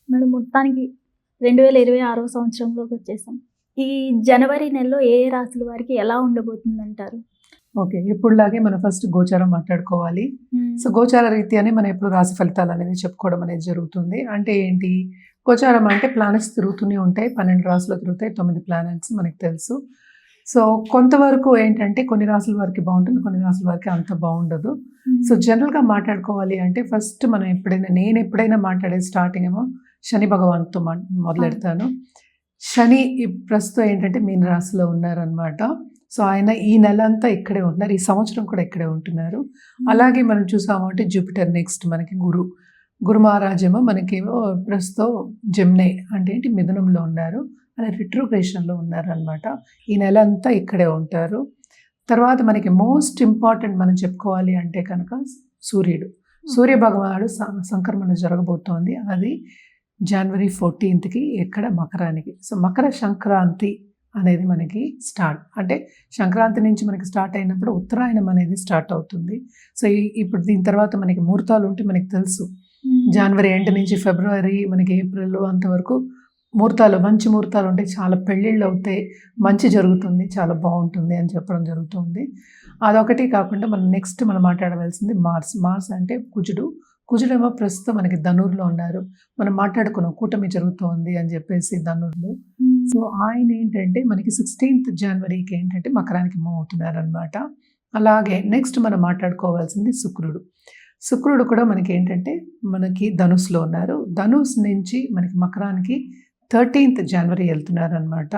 Madam మొత్తానికి 2026 సంవత్సరంలోకి వచ్చేసాం. ఈ జనవరి నెలలో ఏ రాశుల వారికి ఎలా ఉండబోతుందంటారు? ఓకే. ఎప్పుడులాగే మనం ఫస్ట్ గోచారం మాట్లాడుకోవాలి. సో, గోచార రీత్యానే మనం ఎప్పుడు రాశి ఫలితాలనేది చెప్పుకోవడం అనేది జరుగుతుంది. అంటే ఏంటి? గోచారం అంటే ప్లానెట్స్ తిరుగుతూనే ఉంటాయి. 12 రాశులు తిరుగుతాయి. 9 ప్లానెట్స్ మనకు తెలుసు. సో, కొంతవరకు ఏంటంటే కొన్ని రాశుల వారికి బావుంటుంది. కొన్ని రాశుల వారికి అంత బావుండదు. సో, జనరల్‌గా మాట్లాడుకోవాలి అంటే ఫస్ట్ మనం నేను ఎప్పుడైనా మాట్లాడేది స్టార్టింగ్ ఏమో శని భగవాన్‌తో మొదలెడతాను. శని ప్రస్తుతం ఏంటంటే మీన రాశిలో ఉన్నారనమాట. సో, ఆయన ఈ నెలంతా ఇక్కడే ఉంటున్నారు. ఈ సంవత్సరం కూడా ఇక్కడే ఉంటున్నారు. అలాగే మనం చూసాము అంటే జూపిటర్ నెక్స్ట్ మనకి గురు మహారాజేమో మనకేమో ప్రస్తుతం జెమిని అంటే ఏంటి మిథునంలో ఉన్నారు. అలా రిట్రోగ్రేషన్‌లో ఉన్నారనమాట. ఈ నెలంతా ఇక్కడే ఉంటారు. తర్వాత మనకి మోస్ట్ ఇంపార్టెంట్ మనం చెప్పుకోవాలి అంటే కనుక సూర్య భగవానుడు సంక్రమణ జరగబోతోంది. అది జనవరి 14కి ఇక్కడ మకరానికి. సో, మకర సంక్రాంతి అనేది మనకి స్టార్ట్. అంటే సంక్రాంతి నుంచి మనకి స్టార్ట్ అయినప్పుడు ఉత్తరాయణం అనేది స్టార్ట్ అవుతుంది. సో, ఇప్పుడు దీని తర్వాత మనకి ముహూర్తాలు ఉంటే మనకి తెలుసు. జనవరి ఎండ్ నుంచి ఫిబ్రవరి మనకి ఏప్రిల్ అంతవరకు మంచి ముహూర్తాలు ఉంటాయి. చాలా పెళ్ళిళ్ళు అవుతాయి. మంచి జరుగుతుంది. చాలా బాగుంటుంది అని చెప్పడం జరుగుతుంది. అదొకటి కాకుండా మనం మాట్లాడవలసింది మార్స్ అంటే కుజుడేమో ప్రస్తుతం మనకి ధనుర్లో ఉన్నారు. మనం మాట్లాడుకున్నాం కూటమి జరుగుతోంది అని చెప్పేసి ధనుర్లో. సో, ఆయన ఏంటంటే మనకి 16th జనవరికి ఏంటంటే మకరానికి మూవ్ అవుతున్నారనమాట. అలాగే నెక్స్ట్ మనం మాట్లాడుకోవాల్సింది శుక్రుడు కూడా మనకి ఏంటంటే మనకి ధనుస్సులో ఉన్నారు. ధనుస్ నుంచి మనకి మకరానికి 13th జనవరి వెళ్తున్నారనమాట.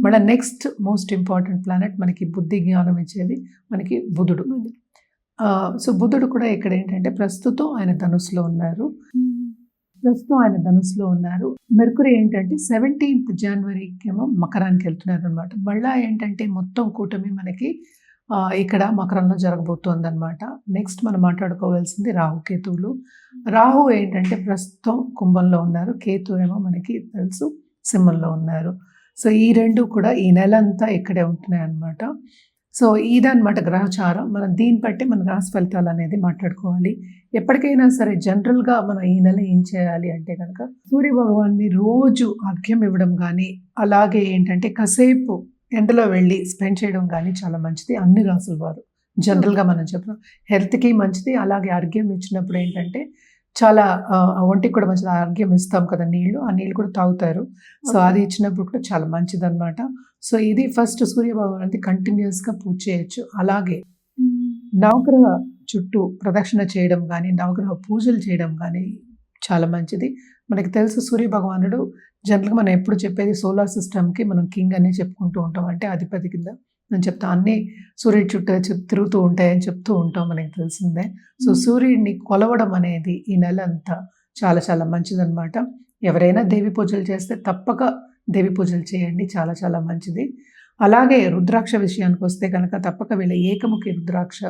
మళ్ళీ నెక్స్ట్ మోస్ట్ ఇంపార్టెంట్ ప్లానెట్ మనకి బుద్ధి జ్ఞానం ఇచ్చేది మనకి బుధుడు. సో, బుధుడు కూడా ఇక్కడ ఏంటంటే ప్రస్తుతం ఆయన ధనుస్సులో ఉన్నారు. మెర్కురీ ఏంటంటే 17th జనవరికి ఏమో మకరానికి వెళ్తున్నారు అనమాట. మళ్ళీ ఏంటంటే మొత్తం కూటమి మనకి ఇక్కడ మకరంలో జరగబోతోంది అనమాట. నెక్స్ట్ మనం మాట్లాడుకోవాల్సింది రాహుకేతువులు. రాహు ఏంటంటే ప్రస్తుతం కుంభంలో ఉన్నారు. కేతు ఏమో మనకి తెలుసు సింహంలో ఉన్నారు. సో, ఈ రెండు కూడా ఈ నెలంతా ఇక్కడే ఉంటున్నాయి అనమాట. సో, ఇదన్నమాట గ్రహచారం. మనం దీన్ని బట్టి మన రాశి ఫలితాలు అనేది మాట్లాడుకోవాలి. ఎప్పటికైనా సరే జనరల్గా మనం ఈ నెల ఏం చేయాలి అంటే కనుక సూర్య భగవాన్ని రోజు అర్ఘ్యం ఇవ్వడం కానీ, అలాగే ఏంటంటే కాసేపు ఎండలో వెళ్ళి స్పెండ్ చేయడం కానీ చాలా మంచిది. అన్ని రాసుల వారు జనరల్గా మనం చెప్పిన హెల్త్కి మంచిది. అలాగే అర్ఘ్యం ఇచ్చినప్పుడు ఏంటంటే చాలా ఒంటికి కూడా మంచిది. అర్ఘ్యం ఇస్తాం కదా నీళ్ళు, ఆ నీళ్ళు కూడా తాగుతారు. సో, అది ఇచ్చినప్పుడు కూడా చాలా మంచిది అనమాట. సో, ఇది ఫస్ట్ సూర్య భగవానికి కంటిన్యూస్గా పూజ చేయొచ్చు. అలాగే నవగ్రహ చుట్టూ ప్రదక్షిణ చేయడం కానీ, నవగ్రహ పూజలు చేయడం కానీ చాలా మంచిది. మనకి తెలుసు సూర్య భగవానుడు జనరల్గా మనం ఎప్పుడు చెప్పేది సోలార్ సిస్టమ్కి మనం కింగ్ అని చెప్పుకుంటూ ఉంటాం. అంటే అధిపతి కింద నేను చెప్తాను. అన్నీ సూర్యుడి చుట్టూ తిరుగుతూ ఉంటాయని చెప్తూ ఉంటాం, మనకి తెలిసిందే. సో, సూర్యుడిని కొలవడం అనేది ఈ నెల అంతా చాలా చాలా మంచిదన్నమాట. ఎవరైనా దేవి పూజలు చేస్తే తప్పక దేవి పూజలు చేయండి. చాలా చాలా మంచిది. అలాగే రుద్రాక్ష విషయానికి వస్తే కనుక తప్పక వీళ్ళ ఏకముఖి రుద్రాక్ష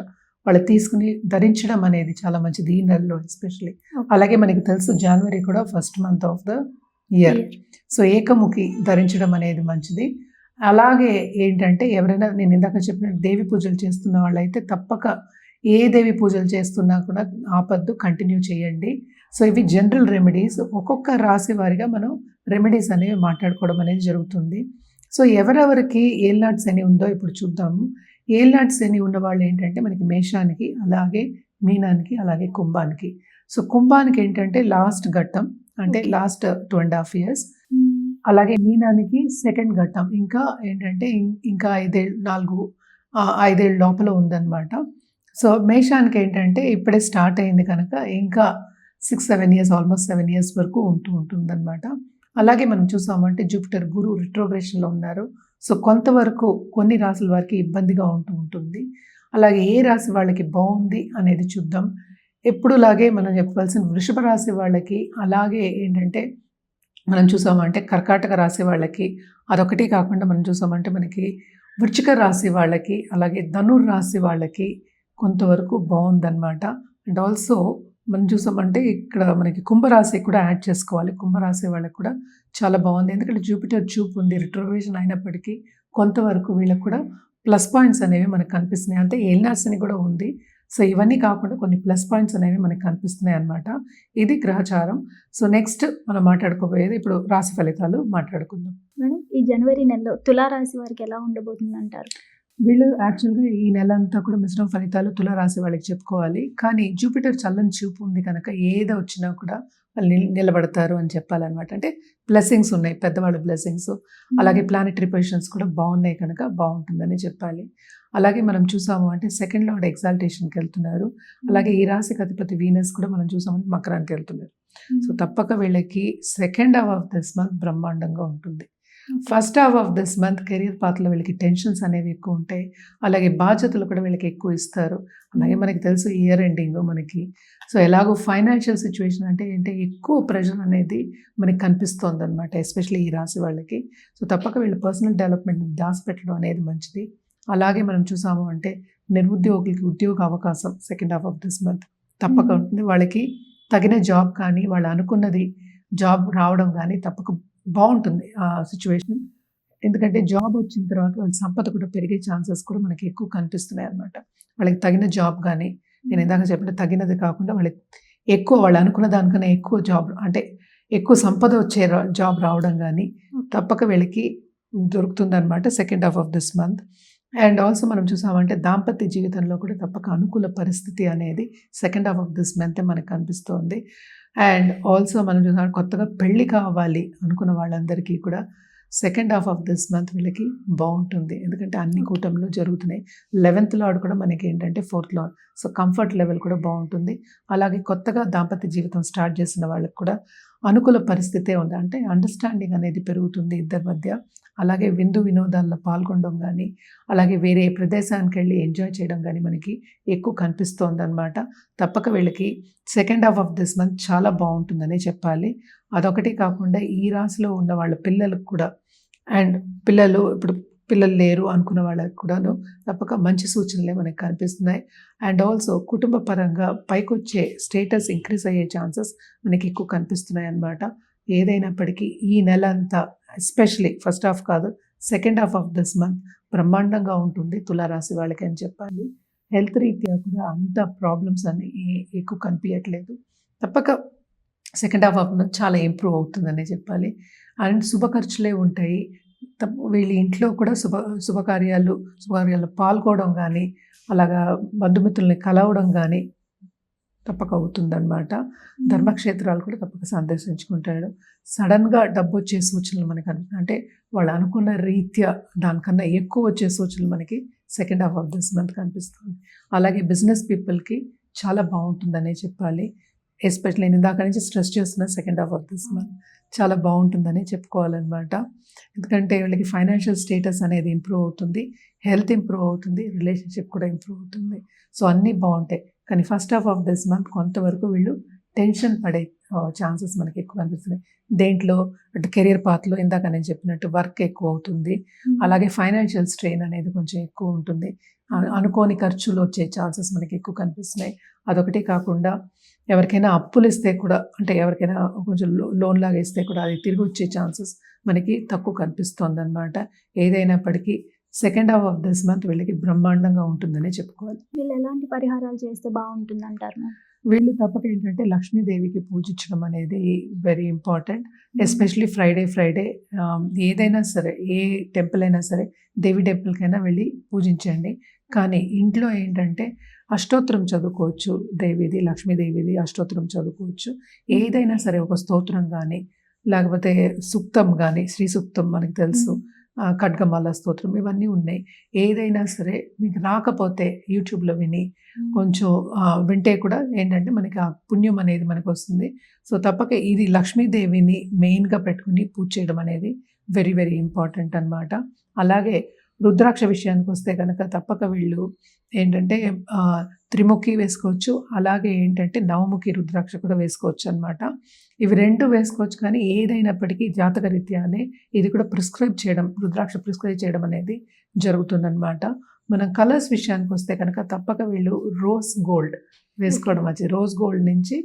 వాళ్ళు తీసుకుని ధరించడం అనేది చాలా మంచిది ఈ నెలలో ఎస్పెషలీ. అలాగే మనకి తెలుసు జనవరి కూడా first month of the year. So, ఏకముఖి ధరించడం అనేది మంచిది. అలాగే ఏంటంటే ఎవరైనా నేను ఇందాక చెప్పినట్టు దేవి పూజలు చేస్తున్న వాళ్ళైతే తప్పక ఏ దేవి పూజలు చేస్తున్నా కూడా ఆపద్దు, కంటిన్యూ చేయండి. సో, ఇవి జనరల్ రెమెడీస్. ఒక్కొక్క రాశి వారిగా మనం రెమెడీస్ అనేవి మాట్లాడుకోవడం అనేది జరుగుతుంది. సో, ఎవరెవరికి ఏల్నాటి శని ఉందో ఇప్పుడు చూద్దాము. ఏల్నాటి శని ఉన్న వాళ్ళు ఏంటంటే మనకి మేషానికి, అలాగే మీనానికి, అలాగే కుంభానికి. సో, కుంభానికి ఏంటంటే లాస్ట్ ఘట్టం అంటే లాస్ట్ 2.5 years. అలాగే మీనానికి సెకండ్ ఘట్టం ఇంకా ఏంటంటే ఇంకా 5 ఏళ్ళ లోపల ఉందన్నమాట. సో, మేషానికి ఏంటంటే ఇప్పుడే స్టార్ట్ అయింది కనుక ఇంకా 6-7 years ఆల్మోస్ట్ 7 years వరకు ఉంటుందన్నమాట. అలాగే మనం చూసామంటే జూపిటర్ గురు రిట్రోగ్రేషన్లో ఉన్నారు. సో, కొంతవరకు కొన్ని రాశుల వారికి ఇబ్బందిగా ఉంటుంది. అలాగే ఏ రాశి వాళ్ళకి బాగుంది అనేది చూద్దాం. ఎప్పుడులాగే మనం చెప్పవలసిన వృషభ రాశి వాళ్ళకి, అలాగే ఏంటంటే మనం చూసామంటే కర్కాటక రాశి వాళ్ళకి, అదొకటి కాకుండా మనం చూసామంటే మనకి వృశ్చిక రాశి వాళ్ళకి, అలాగే ధనుర్ రాశి వాళ్ళకి కొంతవరకు బాగుందన్నమాట. అండ్ ఆల్సో మనం చూసామంటే ఇక్కడ మనకి కుంభరాశి కూడా యాడ్ చేసుకోవాలి. కుంభరాశి వాళ్ళకి కూడా చాలా బాగుంది. ఎందుకంటే జూపిటర్ చూపు ఉంది, రిట్రోగ్రేషన్ అయినప్పటికీ కొంతవరకు వీళ్ళకి కూడా ప్లస్ పాయింట్స్ అనేవి మనకు కనిపిస్తున్నాయి. అంటే ఏలినాటి శని కూడా ఉంది. సో ఇవన్నీ కాకుండా కొన్ని ప్లస్ పాయింట్స్ అనేవి మనకి కనిపిస్తున్నాయి అన్నమాట. ఇది గ్రహచారం. సో నెక్స్ట్ మనం మాట్లాడుకోబోయేది ఇప్పుడు రాశి ఫలితాలు మాట్లాడుకుందాం. మేడం, ఈ జనవరి నెలలో తులారాశి వారికి ఎలా ఉండబోతుంది అంటారు? వీళ్ళు యాక్చువల్‌గా ఈ నెల అంతా కూడా మిశ్రమ ఫలితాలు తులారాశి వాళ్ళకి చెప్పుకోవాలి. కానీ జూపిటర్ చల్లని చూపు ఉంది కనుక ఏది వచ్చినా కూడా వాళ్ళు నిలబడతారు అని చెప్పాలన్నమాట. అంటే బ్లెస్సింగ్స్ ఉన్నాయి. పెద్దవాళ్ళ బ్లెస్సింగ్స్. అలాగే ప్లానెటరీ పొజిషన్స్ కూడా బాగున్నాయి కనుక బాగుంటుందని చెప్పాలి. అలాగే మనం చూసాము అంటే సెకండ్ లార్డ్ ఎగ్జాల్టేషన్‌కి వెళ్తున్నారు. అలాగే ఈ రాశికి అధిపతి వీనస్ కూడా మనం చూసామంటే మకరానికి వెళ్తున్నారు. సో తప్పక వీళ్ళకి second half of this month బ్రహ్మాండంగా ఉంటుంది. First half of this month career పాత్రలో వీళ్ళకి టెన్షన్స్ అనేవి ఎక్కువ ఉంటాయి. అలాగే బాధ్యతలు కూడా వీళ్ళకి ఎక్కువ ఇస్తారు. అలాగే మనకి తెలుసు ఇయర్ ఎండింగ్ మనకి. సో ఎలాగో ఫైనాన్షియల్ సిచ్యువేషన్ అంటే ఎక్కువ ప్రెషర్ అనేది మనకి కనిపిస్తోంది అనమాట, ఎస్పెషల్లీ ఈ రాశి వాళ్ళకి. సో తప్పక వీళ్ళు పర్సనల్ డెవలప్మెంట్ దాచిపెట్టడం అనేది మంచిది. అలాగే మనం చూసాము అంటే నిరుద్యోగులకి ఉద్యోగ అవకాశం second half of this month తప్పక ఉంటుంది. వాళ్ళకి తగిన జాబ్ కానీ వాళ్ళు అనుకున్నది జాబ్ రావడం కానీ తప్పక బాగుంటుంది ఆ సిచ్యువేషన్. ఎందుకంటే జాబ్ వచ్చిన తర్వాత వాళ్ళ సంపద కూడా పెరిగే ఛాన్సెస్ కూడా మనకి ఎక్కువ కనిపిస్తున్నాయి అన్నమాట. వాళ్ళకి తగిన జాబ్ కానీ, నేను ఇందాక చెప్పిన తగినది కాకుండా వాళ్ళకి ఎక్కువ వాళ్ళు అనుకున్న దానికన్నా ఎక్కువ జాబ్ అంటే ఎక్కువ సంపద వచ్చే జాబ్ రావడం కానీ తప్పక వీళ్ళకి దొరుకుతుందన్నమాట second half of this month. And also మనం చూసామంటే దాంపత్య జీవితంలో కూడా తప్పక అనుకూల పరిస్థితి అనేది second half of this month మనకు కనిపిస్తోంది. అండ్ ఆల్సో మనం చూసాం కొత్తగా పెళ్ళి కావాలి అనుకున్న వాళ్ళందరికీ కూడా second half of this month వీళ్ళకి బాగుంటుంది. ఎందుకంటే అన్ని కూటమిలో జరుగుతున్నాయి. 11th లార్డ్ కూడా మనకి ఏంటంటే 4th lord. So comfort level కూడా బాగుంటుంది. అలాగే కొత్తగా దాంపత్య జీవితం స్టార్ట్ చేసిన వాళ్ళకి కూడా అనుకూల పరిస్థితే ఉంది. అంటే అండర్స్టాండింగ్ అనేది పెరుగుతుంది ఇద్దరి మధ్య. అలాగే విందు వినోదాల్లో పాల్గొనడం కానీ, అలాగే వేరే ప్రదేశానికి వెళ్ళి ఎంజాయ్ చేయడం కానీ మనకి ఎక్కువ కనిపిస్తోంది అనమాట. తప్పక వీళ్ళకి second half of this month చాలా బాగుంటుందనే చెప్పాలి. అదొకటి కాకుండా ఈ రాశిలో ఉన్న వాళ్ళ పిల్లలకు కూడా అండ్ ఇప్పుడు పిల్లలు లేరు అనుకున్న వాళ్ళకి కూడాను తప్పక మంచి సూచనలే మనకి కనిపిస్తున్నాయి. అండ్ ఆల్సో కుటుంబ పరంగా పైకొచ్చే స్టేటస్ ఇంక్రీజ్ అయ్యే ఛాన్సెస్ మనకి ఎక్కువ కనిపిస్తున్నాయి అన్నమాట. ఏదైనప్పటికీ ఈ నెల అంతా ఎస్పెషలీ ఫస్ట్ హాఫ్ కాదు second half of this month బ్రహ్మాండంగా ఉంటుంది తులారాశి వాళ్ళకి అని చెప్పాలి. హెల్త్ రీత్యా కూడా అంత ప్రాబ్లమ్స్ అని ఎక్కువ కనిపించట్లేదు. తప్పక సెకండ్ హాఫ్ ఆఫ్ మంత్ చాలా ఇంప్రూవ్ అవుతుందనే చెప్పాలి. అండ్ శుభ ఖర్చులే ఉంటాయి. వీళ్ళ ఇంట్లో కూడా శుభకార్యాలు పాల్గొనడం కానీ, అలాగా బంధుమిత్రుల్ని కలవడం కానీ తప్పక అవుతుందన్నమాట. ధర్మక్షేత్రాలు కూడా తప్పక సందర్శించుకుంటాడు. సడన్గా డబ్బు వచ్చే సూచనలు మనకి అంటే వాళ్ళు అనుకున్న రీత్యా దానికన్నా ఎక్కువ వచ్చే సూచనలు మనకి second half of this month కనిపిస్తుంది. అలాగే బిజినెస్ పీపుల్కి చాలా బాగుంటుందనే చెప్పాలి. ఎస్పెషల్లీ నేను ఇందాక నుంచి స్ట్రెస్ చేస్తున్న second half of this month చాలా బాగుంటుందని చెప్పుకోవాలన్నమాట. ఎందుకంటే వీళ్ళకి ఫైనాన్షియల్ స్టేటస్ అనేది ఇంప్రూవ్ అవుతుంది, హెల్త్ ఇంప్రూవ్ అవుతుంది, రిలేషన్షిప్ కూడా ఇంప్రూవ్ అవుతుంది. సో అన్నీ బాగుంటాయి. కానీ first half of this month కొంతవరకు వీళ్ళు టెన్షన్ పడే ఛాన్సెస్ మనకి ఎక్కువ కనిపిస్తున్నాయి. దేంట్లో అంటే కెరియర్ పాత్లో ఇందాక నేను చెప్పినట్టు వర్క్ ఎక్కువ అవుతుంది. అలాగే ఫైనాన్షియల్ స్ట్రెయిన్ అనేది కొంచెం ఎక్కువ ఉంటుంది. అనుకోని ఖర్చులు వచ్చే ఛాన్సెస్ మనకి ఎక్కువ కనిపిస్తున్నాయి. అదొకటి కాకుండా ఎవరికైనా అప్పులు ఇస్తే కూడా అంటే ఎవరికైనా కొంచెం లోన్ లాగా ఇస్తే కూడా అది తిరిగి వచ్చే ఛాన్సెస్ మనకి తక్కువ కనిపిస్తుంది అనమాట. ఏదైనప్పటికీ second half of this month వీళ్ళకి బ్రహ్మాండంగా ఉంటుందని చెప్పుకోవాలి. వీళ్ళు ఎలాంటి పరిహారాలు చేస్తే బాగుంటుంది అంటారు? వీళ్ళు తప్పక ఏంటంటే లక్ష్మీదేవికి పూజించడం అనేది వెరీ ఇంపార్టెంట్. ఎస్పెషలీ ఫ్రైడే ఏదైనా సరే ఏ టెంపుల్ అయినా సరే దేవి టెంపుల్కైనా వెళ్ళి పూజించండి. కానీ ఇంట్లో ఏంటంటే అష్టోత్తరం చదువుకోవచ్చు, దేవిది లక్ష్మీదేవిది అష్టోత్తరం చదువుకోవచ్చు. ఏదైనా సరే ఒక స్తోత్రం కానీ లేకపోతే సూక్తం కానీ, శ్రీ సూక్తం మనకు తెలుసు, ఖడ్గమాల స్తోత్రం ఇవన్నీ ఉన్నాయి. ఏదైనా సరే మీకు రాకపోతే యూట్యూబ్లో విని కొంచెం వింటే కూడా ఏంటంటే మనకి ఆ పుణ్యం అనేది మనకు వస్తుంది. సో తప్పక ఇది లక్ష్మీదేవిని మెయిన్గా పెట్టుకుని పూజ చేయడం అనేది వెరీ వెరీ ఇంపార్టెంట్ అన్నమాట. అలాగే రుద్రాక్ష విషయానికి వస్తే కనుక తప్పక వీళ్ళు ఏంటంటే త్రిముఖి వేసుకోవచ్చు, అలాగే ఏంటంటే నవముఖి రుద్రాక్ష కూడా వేసుకోవచ్చు అన్నమాట. ఇవి రెండు వేసుకోవచ్చు. కానీ ఏదైనప్పటికీ జాతక రీత్యానే ఇది కూడా రుద్రాక్ష ప్రిస్క్రైబ్ చేయడం అనేది జరుగుతుందన్నమాట. మనం కలర్స్ విషయానికి వస్తే కనుక తప్పక వీళ్ళు రోజ్ గోల్డ్ వేసుకోవడం మంచిది. రోజ్ గోల్డ్ నుంచి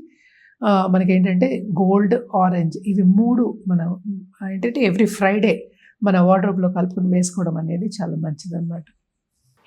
మనకి ఏంటంటే గోల్డ్, ఆరెంజ్ ఇవి 3 మనం ఏంటంటే ఎవ్రీ ఫ్రైడే మన వార్డ్రోబ్లో కలుపుకొని వేసుకోవడం అనేది చాలా మంచిదన్నమాట.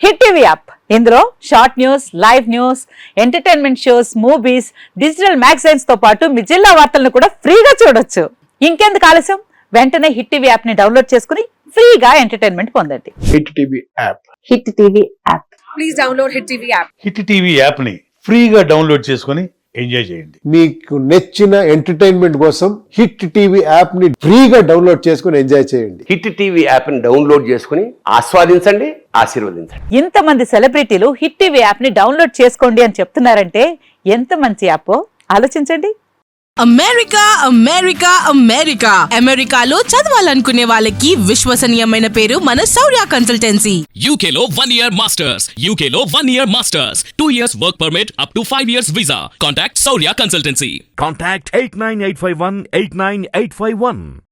హిట్ టీవీ యాప్ ఇందులో short news, live news, entertainment shows, movies, digital magazines తో పాటు మీ జిల్లా వార్తలను కూడా ఫ్రీగా చూడొచ్చు. ఇంకెందుకు ఆలస్యం, వెంటనే హిట్ టీవీ యాప్ ని డౌన్లోడ్ చేసుకుని ఫ్రీగా ఎంటర్టైన్మెంట్ పొందండి. Hit TV app. Hit TV app. Please download Hit TV app. Hit TV యాప్ని ఫ్రీగా డౌన్లోడ్ చేసుకొని ఎంజాయ్ చేయండి. మీకు నచ్చిన ఎంటర్టైన్మెంట్ కోసం హిట్ టీవీ యాప్ ని ఫ్రీగా డౌన్లోడ్ చేసుకుని ఎంజాయ్ చేయండి. హిట్ టీవీ యాప్ని డౌన్లోడ్ చేసుకుని ఆస్వాదించండి, ఆశీర్వదించండి. ఇంతమంది సెలబ్రిటీలు హిట్ టీవీ యాప్ ని డౌన్లోడ్ చేసుకోండి అని చెప్తున్నారంటే ఎంత మంచి యాప్ ఆలోచించండి. అమెరికా అమెరికా అమెరికా అమెరికాలో చదవాలనుకునే వాళ్ళకి విశ్వసనీయమైన పేరు మన శౌర్య కన్సల్టెన్సీ. UK లో 1 year masters. UK లో 1 year masters. 2 years work permit up to 5 years visa. Contact Saurya Consultancy. Contact 89851 89851.